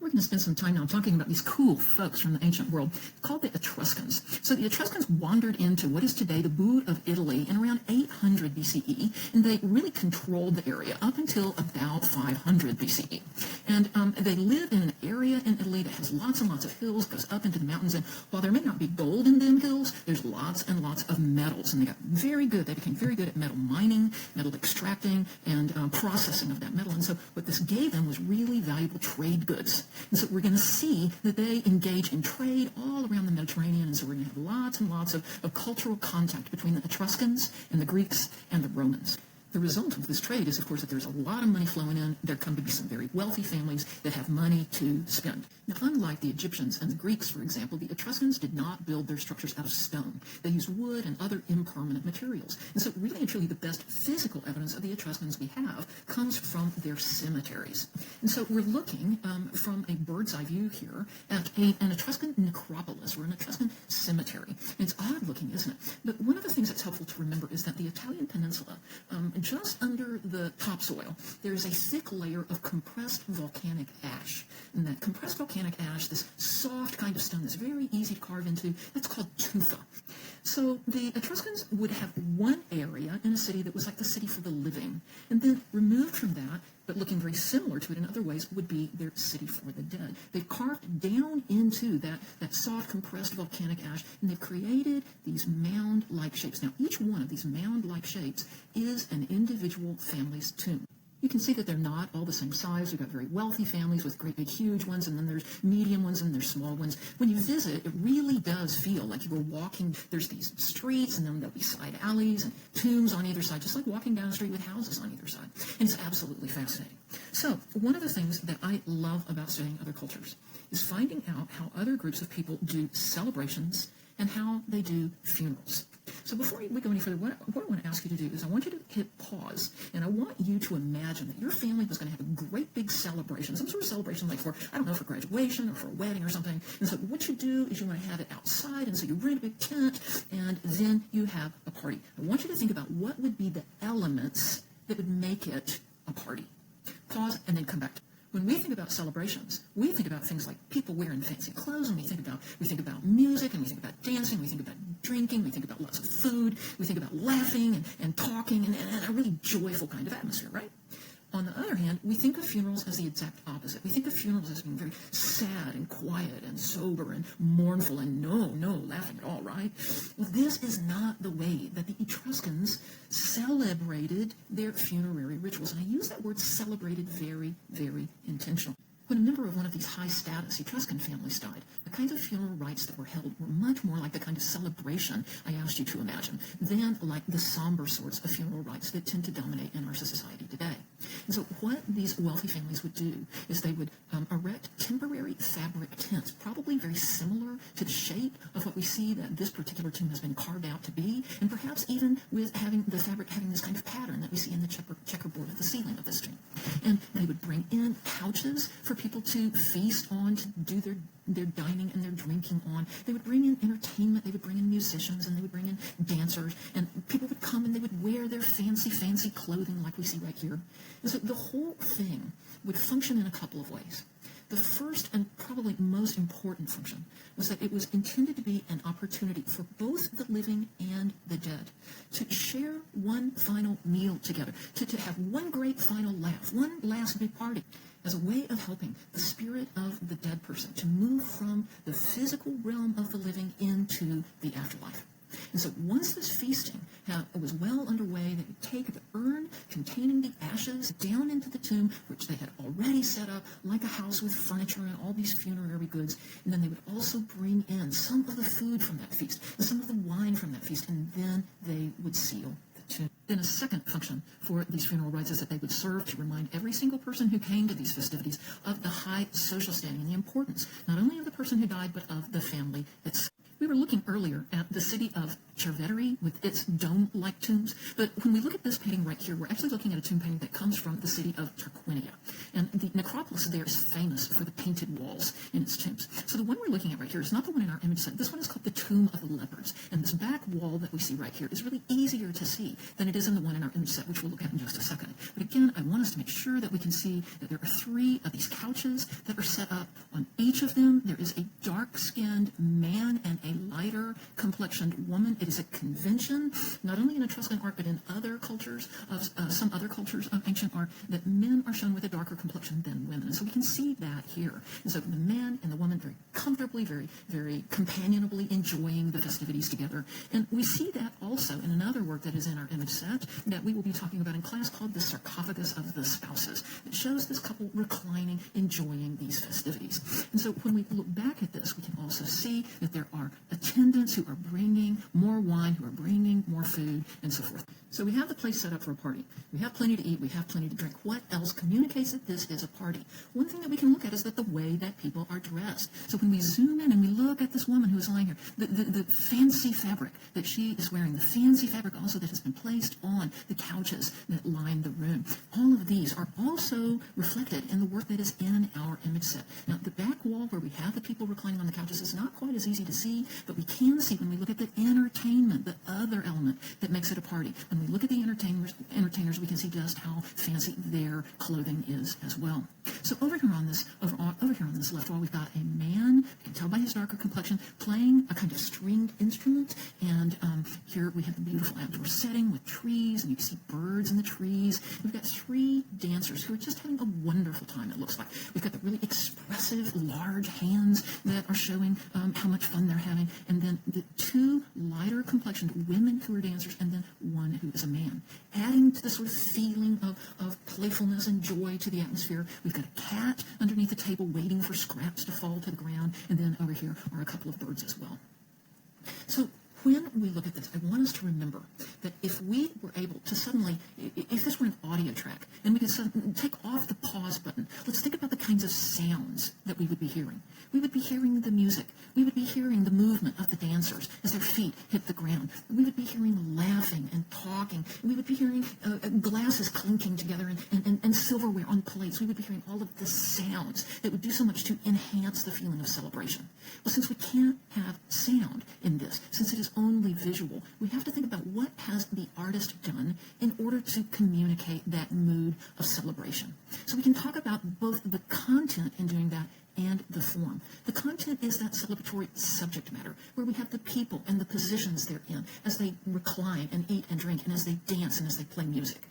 We're going to spend some time now talking about these cool folks from the ancient world called the Etruscans. So the Etruscans wandered into what is today the boot of Italy in around 800 B.C.E., and they really controlled the area up until about 500 B.C.E. And they live in an area in Italy that has lots and lots of hills, goes up into the mountains, and while there may not be gold in them hills, there's lots and lots of metals, and they became very good at metal mining, metal extracting, and processing of that metal. And so what this gave them was really valuable trade goods. And so we're going to see that they engage in trade all around the Mediterranean, and so we're going to have lots and lots of cultural contact between the Etruscans and the Greeks and the Romans. The result of this trade is, of course, that there's a lot of money flowing in. There come to be some very wealthy families that have money to spend. Now, unlike the Egyptians and the Greeks, for example, the Etruscans did not build their structures out of stone. They used wood and other impermanent materials. And so really and truly the best physical evidence of the Etruscans we have comes from their cemeteries. And so we're looking from a bird's eye view here at an Etruscan necropolis or an Etruscan cemetery. And it's odd looking, isn't it? But one of the things that's helpful to remember is that the Italian peninsula, just under the topsoil, there's a thick layer of compressed volcanic ash. And that compressed volcanic ash, this soft kind of stone that's very easy to carve into, that's called tufa. So the Etruscans would have one area in a city that was like the city for the living. And then removed from that, but looking very similar to it in other ways, would be their city for the dead. They've carved down into that soft, compressed volcanic ash, and they've created these mound-like shapes. Now, each one of these mound-like shapes is an individual family's tomb. You can see that they're not all the same size. We've got very wealthy families with great big huge ones, and then there's medium ones and there's small ones. When you visit, it really does feel like you were walking. There's these streets, and then there'll be side alleys and tombs on either side, just like walking down the street with houses on either side. And it's absolutely fascinating. So one of the things that I love about studying other cultures is finding out how other groups of people do celebrations and how they do funerals. So before we go any further, what I want to ask you to do is I want you to hit pause, and I want you to imagine that your family was going to have a great big celebration, some sort of celebration like for graduation or for a wedding or something. And so what you do is you want to have it outside, and so you rent a big tent, and then you have a party. I want you to think about what would be the elements that would make it a party. Pause, and then come back to it. When we think about celebrations, we think about things like people wearing fancy clothes, and we think about music, and we think about dancing, we think about drinking, we think about lots of food, we think about laughing and talking, and a really joyful kind of atmosphere, right? On the other hand, we think of funerals as the exact opposite. We think of funerals as being very sad and quiet and sober and mournful and no laughing at all, right? Well, this is not the way that the Etruscans celebrated their funerary rituals. And I use that word celebrated very, very intentionally. When a member of one of these high-status Etruscan families died, the kinds of funeral rites that were held were much more like the kind of celebration I asked you to imagine than like the somber sorts of funeral rites that tend to dominate in our society today. And so what these wealthy families would do is they would erect temporary fabric tents, probably very similar to the shape of what we see that this particular tomb has been carved out to be, and perhaps even with having the fabric having this kind of pattern that we see in the checkerboard of the ceiling of this tomb. And they would bring in couches for people to feast on, to do their dining and their drinking on. They would bring in entertainment, they would bring in musicians, and they would bring in dancers, and people would come and they would wear their fancy clothing like we see right here. And so the whole thing would function in a couple of ways. The first and probably most important function was that it was intended to be an opportunity for both the living and the dead to share one final meal together, to have one great final laugh, one last big party, as a way of helping the spirit of the dead person to move from the physical realm of the living into the afterlife. And so once this feasting was well underway, they would take the urn containing the ashes down into the tomb, which they had already set up like a house with furniture and all these funerary goods. And then they would also bring in some of the food from that feast and some of the wine from that feast, and then they would seal the tomb. Then a second function for these funeral rites is that they would serve to remind every single person who came to these festivities of the high social standing and the importance, not only of the person who died, but of the family itself. We were looking earlier at the city of Cerveteri with its dome-like tombs, but when we look at this painting right here, we're actually looking at a tomb painting that comes from the city of Tarquinia. And the necropolis there is famous for the painted walls in its tombs. So the one we're looking at right here is not the one in our image set. This one is called the Tomb of the Leopards. And this back wall that we see right here is really easier to see than it is in the one in our image set, which we'll look at in just a second. But again, I want us to make sure that we can see that there are 3 of these couches that are set up. On each of them, there is a dark-skinned man and a lighter complexioned woman. It is a convention, not only in Etruscan art, but in other cultures, some other cultures of ancient art, that men are shown with a darker complexion than women. And so we can see that here. And so the man and the woman very comfortably, very, very companionably enjoying the festivities together. And we see that also in another work that is in our image set that we will be talking about in class called the Sarcophagus of the Spouses. It shows this couple reclining, enjoying these festivities. And so when we look back at this, we can also see that there are attendants who are bringing more wine, who are bringing more food, and so forth. So we have the place set up for a party. We have plenty to eat. We have plenty to drink. What else communicates that this is a party? One thing that we can look at is that the way that people are dressed. So when we zoom in and we look at this woman who is lying here, the fancy fabric that she is wearing, the fancy fabric also that has been placed on the couches that line the room, all of these are also reflected in the work that is in our image set. Now, the back wall where we have the people reclining on the couches is not quite as easy to see, but we can see when we look at the entertainment, the other element that makes it a party. When we look at the entertainers, we can see just how fancy their clothing is as well. So over here on this left wall, we've got a man, you can tell by his darker complexion, playing a kind of stringed instrument. And here we have a beautiful outdoor setting with trees, and you can see birds in the trees. We've got 3 dancers who are just having a wonderful time, it looks like. We've got the really expressive, large hands that are showing how much fun they're having. And then the 2 lighter complexioned women who are dancers, and then one who is a man. Adding to the sort of feeling of playfulness and joy to the atmosphere, we've got a cat underneath the table waiting for scraps to fall to the ground, and then over here are a couple of birds as well. So when we look at this, I want us to remember that if we were able to suddenly, if this were an audio track, and we could take off the pause button, let's think about the kinds of sounds that we would be hearing. We would be hearing the music. We would be hearing the movement of the dancers as their feet hit the ground. We would be hearing laughing and talking. We would be hearing glasses clinking together and silverware on plates. We would be hearing all of the sounds that would do so much to enhance the feeling of celebration. Well, since we can't have sound in this, since it is only visual, we have to think about what has the artist done in order to communicate that mood of celebration. So we can talk about both the content in doing that and the form. The content is that celebratory subject matter, where we have the people and the positions they're in as they recline and eat and drink and as they dance and as they play music.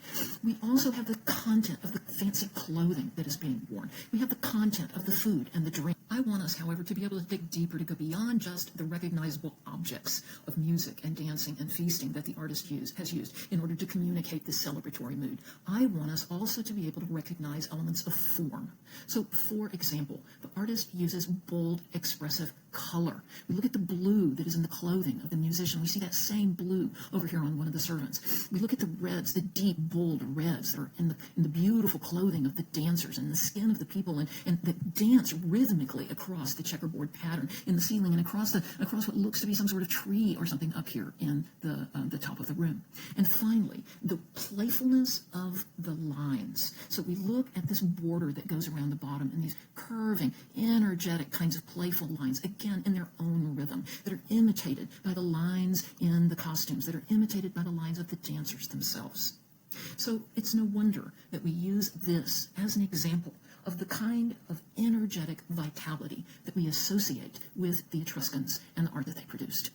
We also have the content of the fancy clothing that is being worn. We have the content of the food and the drink. I want us, however, to be able to dig deeper, to go beyond just the recognizable objects of music and dancing and feasting that the artist has used in order to communicate this celebratory mood. I want us also to be able to recognize elements of form. So, for example, the artist uses bold, expressive color. We look at the blue that is in the clothing of the musician. We see that same blue over here on one of the servants. We look at the reds, the deep, bold reds that are in the beautiful clothing of the dancers and the skin of the people and that dance rhythmically across the checkerboard pattern in the ceiling and across what looks to be some sort of tree or something up here in the top of the room. And finally, the playfulness of the lines. So we look at this border that goes around the bottom and these curving, energetic kinds of playful lines, again, in their own rhythm, that are imitated by the lines in the costumes, that are imitated by the lines of the dancers themselves. So it's no wonder that we use this as an example of the kind of energetic vitality that we associate with the Etruscans and the art that they produced.